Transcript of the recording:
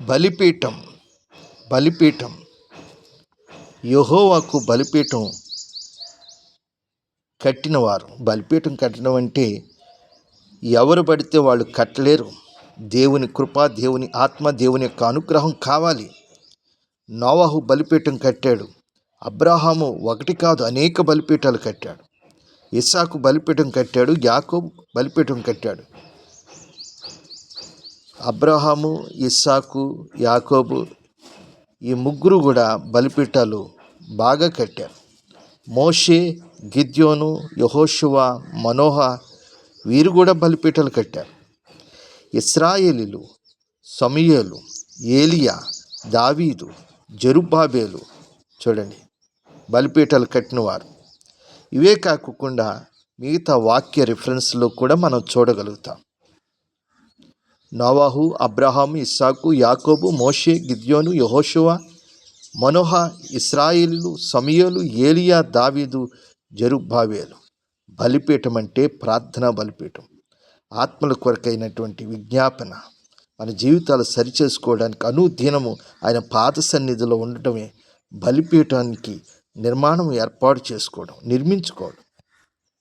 బలిపీఠం బలిపీఠం యెహోవాకు బలిపీఠం కట్టినవారు. బలిపీఠం కట్టడం అంటే ఎవరు పడితే వాళ్ళు కట్టలేరు. దేవుని కృప, దేవుని ఆత్మ, దేవుని యొక్క అనుగ్రహం కావాలి. నోవహు బలిపీఠం కట్టాడు. అబ్రహాము ఒకటి కాదు అనేక బలిపీఠాలు కట్టాడు. ఇస్సాకు బలిపీఠం కట్టాడు. యాకోబు బలిపీఠం కట్టాడు. అబ్రహాము, ఇస్సాకు, యాకోబు ఈ ముగ్గురు కూడా బలిపీఠాలు బాగా కట్టారు. మోషే, గిద్యోను, యెహోషువ, మనోహ వీరు కూడా బలిపీఠాలు కట్టారు. ఇశ్రాయేలీలు సమూయేలు, ఏలియా, దావీదు, జెరుబ్బాబెలు చూడండి బలిపీఠాలు కట్టినవారు. ఇవే కాకుండా మిగతా వాక్య రిఫరెన్స్లో కూడా మనం చూడగలుగుతాం. నోవహు, అబ్రహాము, ఇస్సాకు, యాకోబు, మోషే, గిద్యోను, యెహోషువ, మనోహ, ఇశ్రాయేలీలు, సమూయేలు, ఏలియా, దావీదు, జెరుబ్బాబెలు. బలిపీఠం అంటే ప్రార్థనా బలిపీఠం, ఆత్మల కొరకైనటువంటి విజ్ఞాపన. మన జీవితాలు సరిచేసుకోవడానికి అనుదినము ఆయన పాద సన్నిధిలో ఉండటమే బలిపీఠానికి నిర్మాణం ఏర్పాటు చేసుకోవడం, నిర్మించుకోవడం.